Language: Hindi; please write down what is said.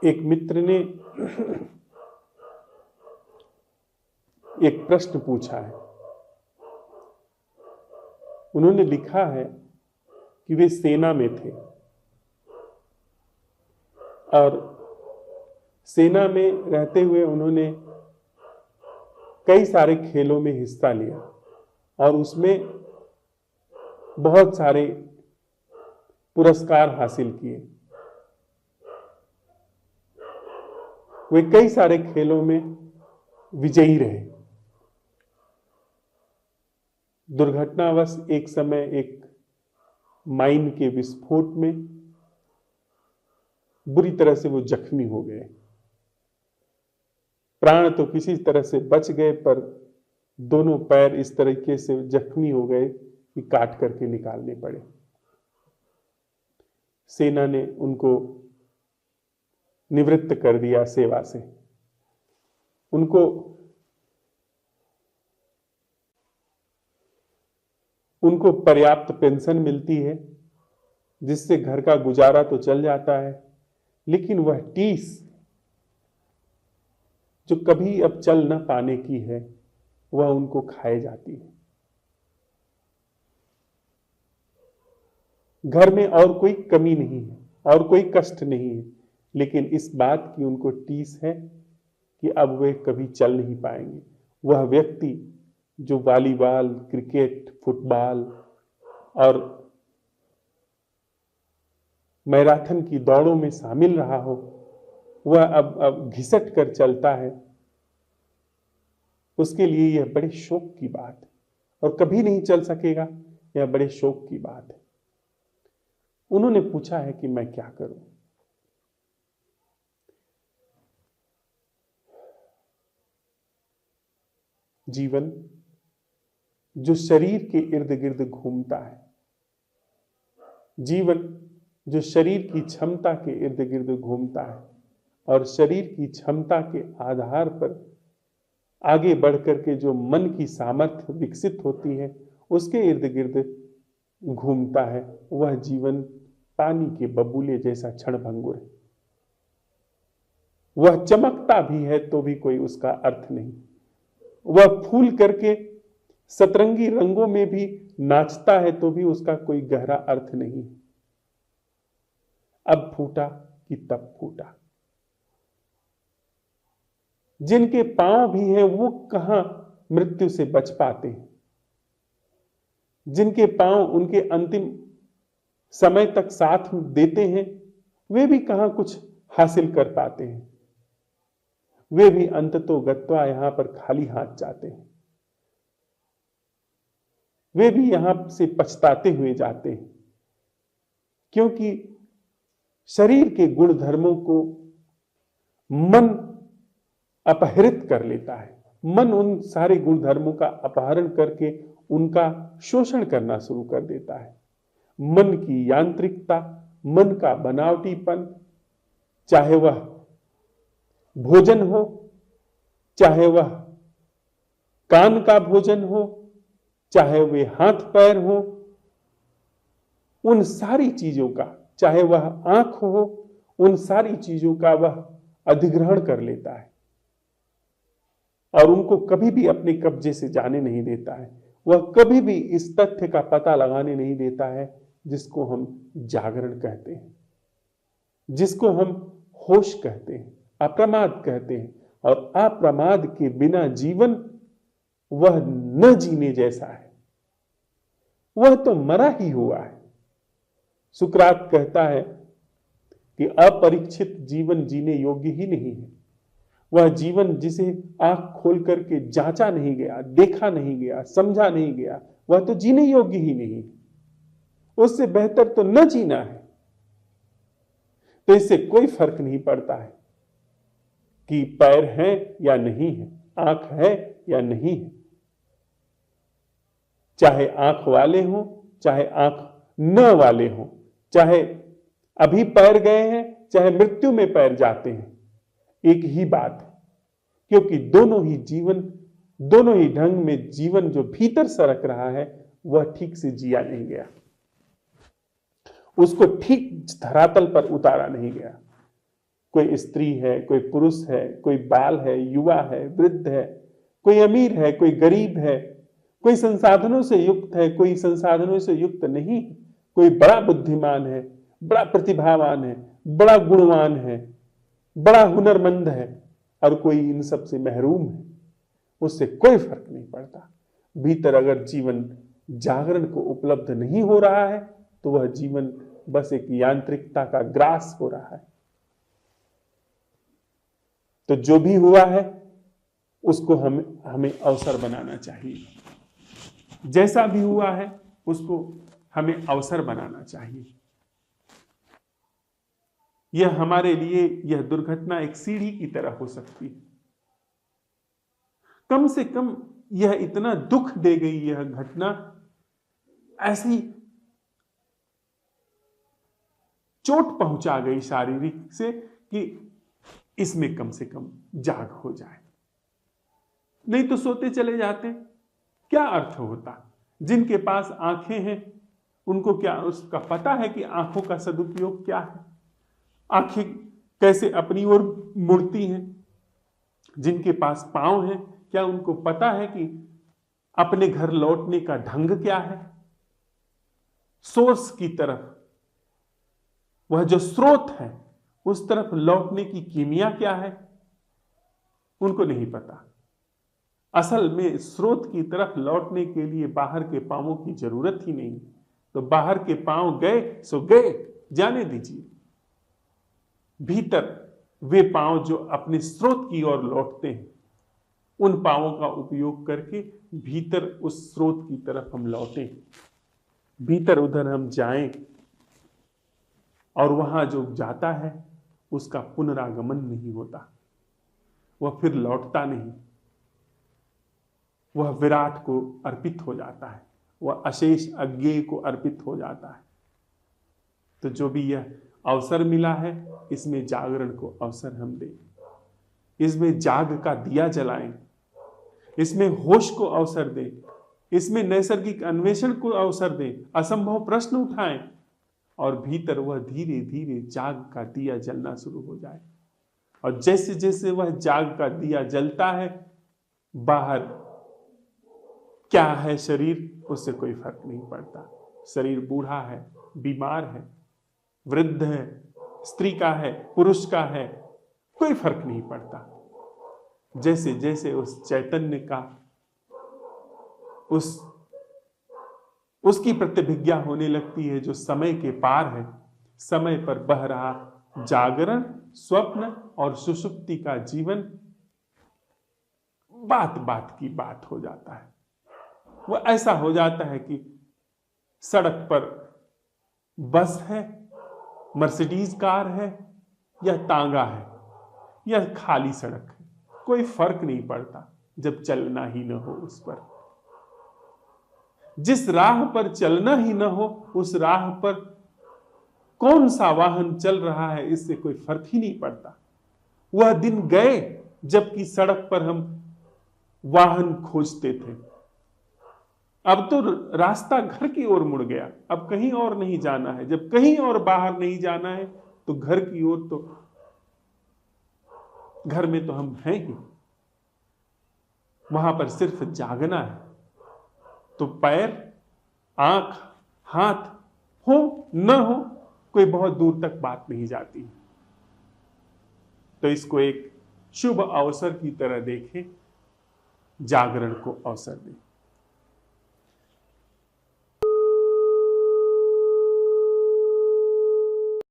एक मित्र ने एक प्रश्न पूछा है। उन्होंने लिखा है कि वे सेना में थे और सेना में रहते हुए उन्होंने कई सारे खेलों में हिस्सा लिया और उसमें बहुत सारे पुरस्कार हासिल किए। वे कई सारे खेलों में विजयी रहे। दुर्घटनावश एक समय एक माइन के विस्फोट में बुरी तरह से वो जख्मी हो गए। प्राण तो किसी तरह से बच गए, पर दोनों पैर इस तरीके से जख्मी हो गए कि काट करके निकालने पड़े। सेना ने उनको निवृत्त कर दिया सेवा से। उनको पर्याप्त पेंशन मिलती है जिससे घर का गुजारा तो चल जाता है, लेकिन वह टीस जो कभी अब चल न पाने की है वह उनको खाए जाती है। घर में और कोई कमी नहीं है और कोई कष्ट नहीं है, लेकिन इस बात की उनको टीस है कि अब वे कभी चल नहीं पाएंगे। वह व्यक्ति जो वॉलीबॉल, क्रिकेट, फुटबॉल और मैराथन की दौड़ों में शामिल रहा हो, वह अब घिसट कर चलता है। उसके लिए यह बड़े शोक की बात है और कभी नहीं चल सकेगा, यह बड़े शोक की बात है। उन्होंने पूछा है कि मैं क्या करूं। जीवन जो शरीर के इर्द गिर्द घूमता है, जीवन जो शरीर की क्षमता के इर्द गिर्द घूमता है और शरीर की क्षमता के आधार पर आगे बढ़कर के जो मन की सामर्थ्य विकसित होती है उसके इर्द गिर्द घूमता है, वह जीवन पानी के बबूले जैसा क्षणभंगुर है। वह चमकता भी है तो भी कोई उसका अर्थ नहीं। वह फूल करके सतरंगी रंगों में भी नाचता है तो भी उसका कोई गहरा अर्थ नहीं। अब फूटा कि तब फूटा। जिनके पांव भी हैं वो कहां मृत्यु से बच पाते हैं। जिनके पांव उनके अंतिम समय तक साथ देते हैं वे भी कहां कुछ हासिल कर पाते हैं। वे भी अंततो गत्वा यहां पर खाली हाथ जाते हैं। वे भी यहां से पछताते हुए जाते हैं, क्योंकि शरीर के गुण धर्मों को मन अपहरित कर लेता है। मन उन सारे गुण धर्मों का अपहरण करके उनका शोषण करना शुरू कर देता है। मन की यांत्रिकता, मन का बनावटीपन, चाहे वह भोजन हो, चाहे वह कान का भोजन हो, चाहे वे हाथ पैर हो, उन सारी चीजों का, चाहे वह आंख हो, उन सारी चीजों का वह अधिग्रहण कर लेता है और उनको कभी भी अपने कब्जे से जाने नहीं देता है। वह कभी भी इस तथ्य का पता लगाने नहीं देता है जिसको हम जागरण कहते हैं, जिसको हम होश कहते हैं, अप्रमाद कहते हैं। और अप्रमाद के बिना जीवन वह न जीने जैसा है, वह तो मरा ही हुआ है। सुकरात कहता है कि अपरीक्षित जीवन जीने योग्य ही नहीं है। वह जीवन जिसे आंख खोल करके जांचा नहीं गया, देखा नहीं गया, समझा नहीं गया, वह तो जीने योग्य ही नहीं। उससे बेहतर तो न जीना है। तो इससे कोई फर्क नहीं पड़ता है कि पैर हैं या नहीं है, आंख है या नहीं है। चाहे आंख वाले हों, चाहे आंख न वाले हों, चाहे अभी पैर गए हैं, चाहे मृत्यु में पैर जाते हैं, एक ही बात है। क्योंकि दोनों ही जीवन, दोनों ही ढंग में जीवन जो भीतर सरक रहा है वह ठीक से जिया नहीं गया, उसको ठीक धरातल पर उतारा नहीं गया। कोई स्त्री है, कोई पुरुष है, कोई बाल है, युवा है, वृद्ध है, कोई अमीर है, कोई गरीब है, कोई संसाधनों से युक्त है, कोई संसाधनों से युक्त नहीं, कोई बड़ा बुद्धिमान है, बड़ा प्रतिभावान है, बड़ा गुणवान है, बड़ा हुनरमंद है, और कोई इन सब से महरूम है। उससे कोई फर्क नहीं पड़ता। भीतर अगर जीवन जागरण को उपलब्ध नहीं हो रहा है तो वह जीवन बस एक यांत्रिकता का ग्रास हो रहा है। तो जो भी हुआ है उसको हमें अवसर बनाना चाहिए। जैसा भी हुआ है उसको हमें अवसर बनाना चाहिए। यह हमारे लिए, यह दुर्घटना एक सीढ़ी की तरह हो सकती है। कम से कम यह इतना दुख दे गई, यह घटना ऐसी चोट पहुंचा गई शारीरिक से कि इसमें कम से कम जाग हो जाए। नहीं तो सोते चले जाते, क्या अर्थ होता। जिनके पास आंखें हैं उनको क्या उसका पता है कि आंखों का सदुपयोग क्या है, आंखें कैसे अपनी ओर मुड़ती हैं। जिनके पास पांव हैं क्या उनको पता है कि अपने घर लौटने का ढंग क्या है। सोर्स की तरफ, वह जो स्रोत है उस तरफ लौटने की कीमिया क्या है, उनको नहीं पता। असल में स्रोत की तरफ लौटने के लिए बाहर के पांवों की जरूरत ही नहीं। तो बाहर के पांव गए सो गए, जाने दीजिए। भीतर वे पांव जो अपने स्रोत की ओर लौटते हैं, उन पांवों का उपयोग करके भीतर उस स्रोत की तरफ हम लौटें, भीतर उधर हम जाएं, और वहां जो जाता है उसका पुनरागमन नहीं होता, वह फिर लौटता नहीं, वह विराट को अर्पित हो जाता है, वह अशेष अज्ञेय को अर्पित हो जाता है। तो जो भी यह अवसर मिला है इसमें जागरण को अवसर हम दें, इसमें जाग का दिया जलाएं, इसमें होश को अवसर दें, इसमें नैसर्गिक अन्वेषण को अवसर दें, असंभव प्रश्न उठाएं, और भीतर वह धीरे धीरे जाग का दिया जलना शुरू हो जाए। और जैसे जैसे वह जाग का दिया जलता है, बाहर क्या है शरीर उससे कोई फर्क नहीं पड़ता। शरीर बूढ़ा है, बीमार है, वृद्ध है, स्त्री का है, पुरुष का है, कोई फर्क नहीं पड़ता। जैसे जैसे उस चैतन्य का उसकी प्रतिभिज्ञा होने लगती है जो समय के पार है, समय पर बह रहा जागरण, स्वप्न और सुषुप्ति का जीवन बात बात की बात हो जाता है। वो ऐसा हो जाता है कि सड़क पर बस है, मर्सिडीज कार है, या तांगा है, या खाली सड़क है, कोई फर्क नहीं पड़ता जब चलना ही न हो उस पर। जिस राह पर चलना ही न हो उस राह पर कौन सा वाहन चल रहा है इससे कोई फर्क ही नहीं पड़ता। वह दिन गए जबकि सड़क पर हम वाहन खोजते थे। अब तो रास्ता घर की ओर मुड़ गया, अब कहीं और नहीं जाना है। जब कहीं और बाहर नहीं जाना है तो घर की ओर, तो घर में तो हम हैं ही, वहां पर सिर्फ जागना है। तो पैर, आंख, हाथ हो न हो कोई बहुत दूर तक बात नहीं जाती। तो इसको एक शुभ अवसर की तरह देखें, जागरण को अवसर दें।